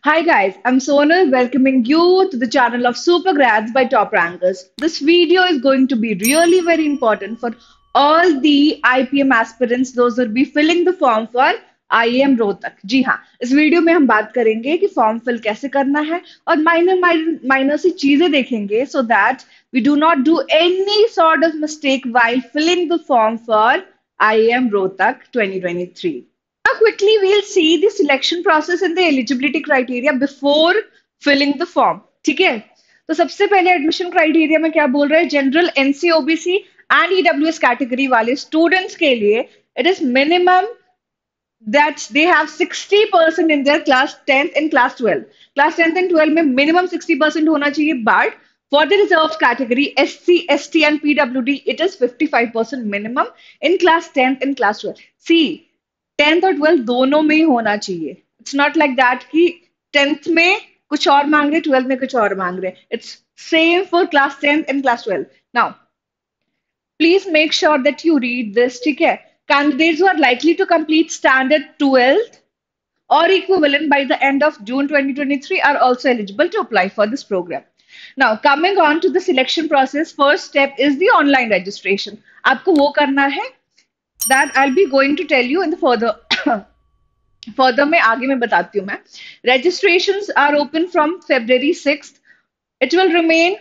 Hi guys, I'm Sonal welcoming you to the channel of Super Grads by Top Rankers. This video is going to be really very important for all the IPM aspirants, those who will be filling the form for IIM Rohtak. जी हाँ, इस video में हम बात करेंगे कि form fill कैसे करना है और माइनर माइनर सी चीजें देखेंगे so that we do not do any sort of mistake while filling the form for IIM Rohtak 2023. Now, quickly, we'll see the selection process and the eligibility criteria before filling the form. ठीक है? तो सबसे पहले admission criteria में क्या बोल रहे हैं general NC OBC and EWS category वाले स्टूडेंट्स के लिए it is minimum that they have 60% in their class 10th and class 12. Class 10th and 12 में minimum 60% होना चाहिए, but for the reserved category SC, ST and PWD, it is 55% minimum in class 10th and class 12. See, 10th और 12th दोनों में ही होना चाहिए. It's not like that कि 10th में कुछ और मांग रहे 12th में कुछ और मांग रहे. It's same for class 10th and class 12. Now, please make sure that you read this, ठीक है? Candidates who are likely to complete standard 12th or equivalent by the end of June 2023 are also eligible to apply for this program. Now, coming on to the selection process, first step is the online registration. आपको वो करना है that I'll be going to tell you in the further further में आगे मैं बताती हूँ मैं. Registrations are open from February 6th. It will remain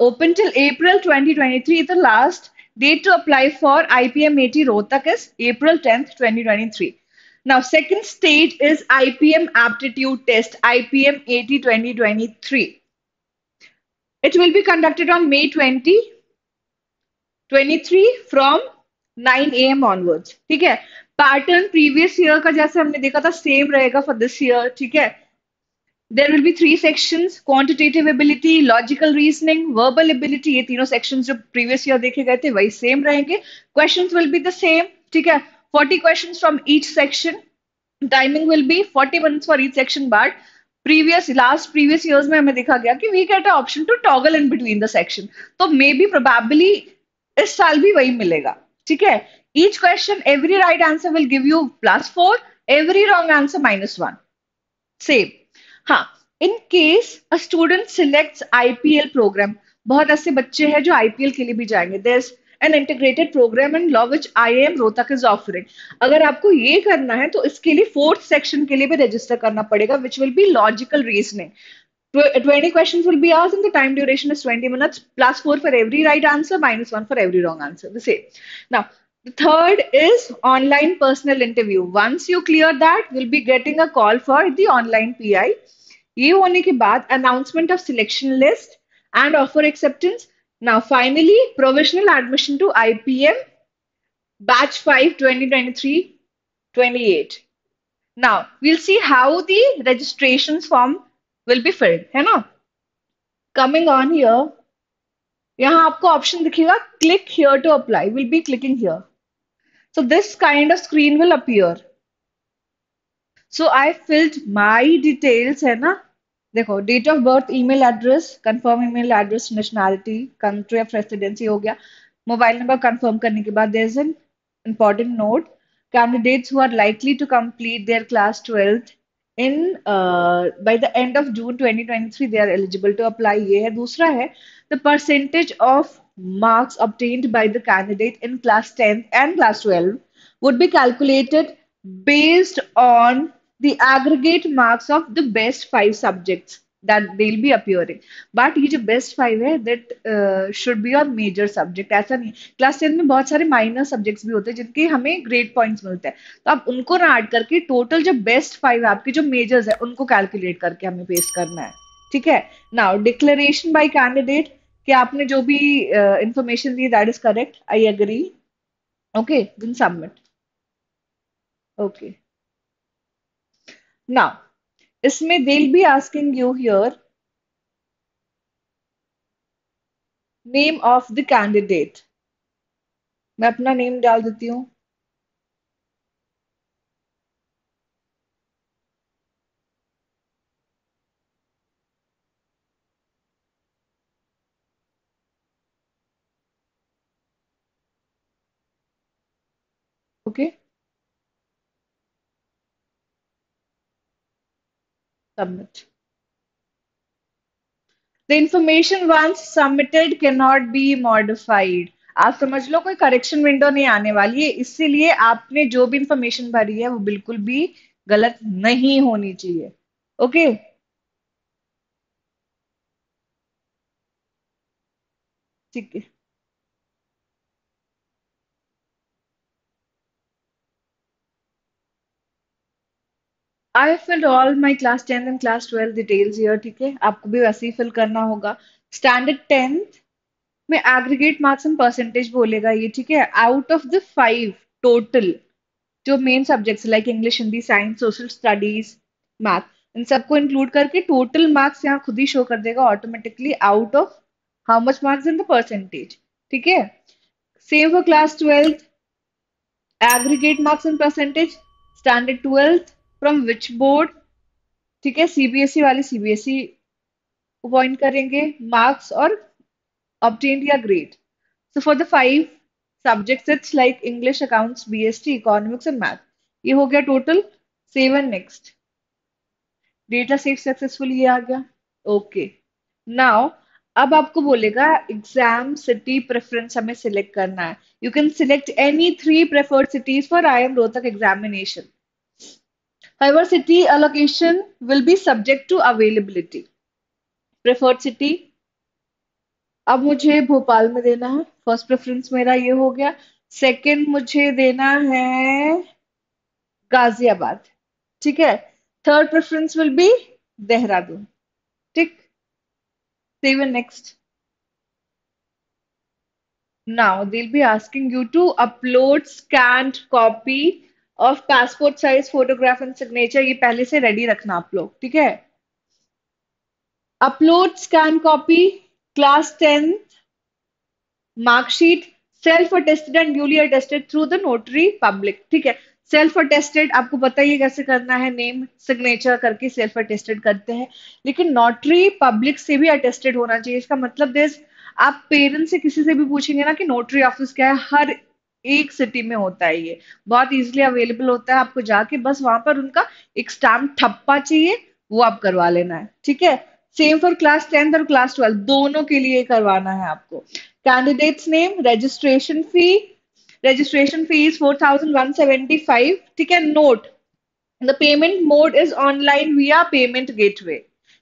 open till April 2023. The last date to apply for IPM Rohtak is April 10th, 2023. Now, second stage is IPM Aptitude Test, IPM 2023. It will be conducted on May 2023 from 9 a.m. onwards. ठीक है? Pattern previous year का जैसे हमने देखा था same रहेगा for this year. ठीक है? There will be three sections: quantitative ability, logical reasoning, verbal ability. ये तीनों sections जो previous year देखे गए थे वही same रहेंगे. Questions will be the same. ठीक है? 40 questions from each section. Timing will be 40 minutes for each section. But previous years में हमें देखा गया कि we get an option to toggle in between the section. तो maybe probably इस साल भी वही मिलेगा. ठीक है? Each question, every right answer will give you +4. Every wrong answer -1. Same. हाँ, in case a student selects IPL programme, बहुत ऐसे बच्चे हैं जो आईपीएल के लिए भी जाएंगे. There is an integrated programme in law which IIM Rohtak is offering. अगर आपको ये करना है तो इसके लिए फोर्थ सेक्शन के लिए भी रजिस्टर करना पड़ेगा which will be logical reasoning. 20 questions will be asked and the time duration is 20 minutes, +4 for every right answer, -1 for every wrong answer. The same. Now, the third is online personal interview. Once you clear that, you'll be getting a call for the online PI. ये होने के बाद announcement of selection list and offer acceptance. Now, finally, provisional admission to IPM batch 5 2023-28. Now, we'll see how the registrations form will be filled, है ना? Coming on here, यहाँ आपको option दिखेगा click here to apply. We'll be clicking here. So this kind of screen will appear. So I filled my details, है ना? देखो, date of birth, email address, confirm email address, nationality, country of residency हो गया. Mobile number confirm करने के बाद there is an important note. Candidates who are likely to complete their class 12th in by the end of June 2023 they are eligible to apply. ये है. दूसरा है the percentage of marks obtained by the candidate in class 10th and class 12 would be calculated based on the aggregate marks of the best five subjects that they'll be appearing. But ये जो best five है that should be your major subject. ऐसा नहीं. Class 10 में बहुत सारे minor subjects भी होते हैं जिनके हमें ग्रेड पॉइंट्स मिलते हैं. तो आप उनको ना ऐड करके टोटल जो बेस्ट फाइव आपके जो मेजर्स है उनको कैलकुलेट करके हमें पेस्ट करना है. ठीक है. नाउ डिक्लेरेशन बाय कैंडिडेट कि आपने जो भी इंफॉर्मेशन दी that is correct. I agree. Okay, then submit. Okay. Now इसमें they will be asking you here name of the candidate. मैं अपना नेम डाल देती हूँ. Okay. Submit. The information once submitted can not be modified. आप समझ लो कोई correction window नहीं आने वाली है, इसीलिए आपने जो भी इंफॉर्मेशन भरी है वो बिल्कुल भी गलत नहीं होनी चाहिए। ओके। ठीक है। आई fill all my class 10 and class 12 details here. ठीक है, आपको भी वैसे ही फिल करना होगा। स्टैंडर्ड 10th में एग्रीगेट मार्क्स एंड परसेंटेज बोलेगा ये। ठीक है, आउट ऑफ द 5 टोटल जो main subjects like English, Hindi, science, social studies, math, इन सबको इंक्लूड करके टोटल मार्क्स यहाँ खुद ही शो कर देगा automatically out of how much marks in the percentage. ठीक है, same for class 12th, aggregate marks and percentage, standard 12th from which board. ठीक है, सीबीएसई वाले सीबीएसई पॉइंट करेंगे मार्क्स और obtained या grade. So for the 5 subjects, it's like English, accounts, BST, economics and math. ये हो गया total. Save and next. Data save successfully ये आ गया। ओके। नाउ अब आपको बोलेगा एग्जाम सिटी प्रेफरेंस हमें सिलेक्ट करना है। You can select any 3 preferred cities for IIM Rohtak examination. However, city allocation will be subject to availability. Preferred city अब मुझे भोपाल में देना है। फर्स्ट प्रेफरेंस मेरा ये हो गया। सेकंड मुझे देना है गाजियाबाद। ठीक है। Third preference will be Dehradun. ठीक। Save and next. Now they will be asking you to upload scanned copy of passport size photograph and signature. ये पहले से रेडी रखना आप लोग। ठीक है। Upload scan copy class 10 marksheet, self attested and duly attested through the notary public. ठीक है। सेल्फ अटेस्टेड आपको पता ही है कैसे करना है, नेम सिग्नेचर करके सेल्फ अटेस्टेड करते हैं। लेकिन नोटरी पब्लिक से भी अटेस्टेड होना चाहिए। इसका मतलब दिस, आप पेरेंट्स से किसी से भी पूछेंगे ना कि नोटरी ऑफिस क्या है, हर एक सिटी में होता है। ये बहुत इजीली अवेलेबल होता है। आपको जाके बस वहां पर उनका एक स्टैम्प ठप्पा चाहिए, वो आप करवा लेना है। ठीक है। सेम फॉर क्लास 10th और क्लास 12 दोनों के लिए करवाना है आपको। Candidate's name, registration fee is 4,175. ठीक है। Note, the payment mode is online via payment gateway.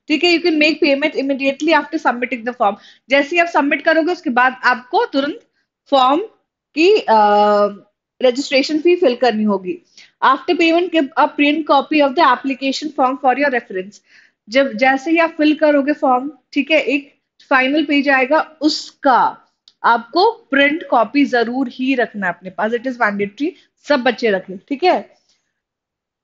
ठीक है, you can make payment immediately after submitting the form. जैसे ही आप सबमिट करोगे उसके बाद आपको तुरंत फॉर्म की रजिस्ट्रेशन फी फिल करनी होगी। After payment give a print copy of the application form for your reference. जब जैसे ही आप फिल करोगे फॉर्म, ठीक है, एक फाइनल पेज आएगा, उसका आपको प्रिंट कॉपी जरूर ही रखना है अपने पास। इट इज मैंडेटरी, सब बच्चे रखें। ठीक है।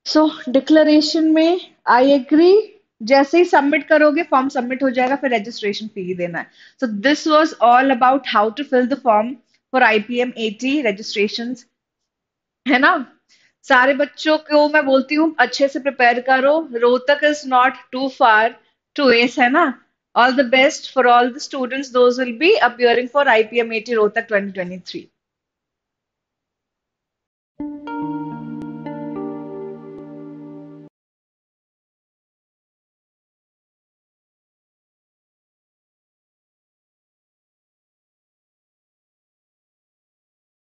सो डिक्लेरेशन में आई एग्री, जैसे ही सबमिट करोगे फॉर्म सबमिट हो जाएगा, फिर रजिस्ट्रेशन फी देना है। So this was all about how to fill the form for IPM 80 registration, है ना। सारे बच्चों को मैं बोलती हूँ अच्छे से प्रिपेयर करो। Rohtak is not too far to us, है ना। All the best for all the students those will be appearing for IPM 80 Rohtak 2023।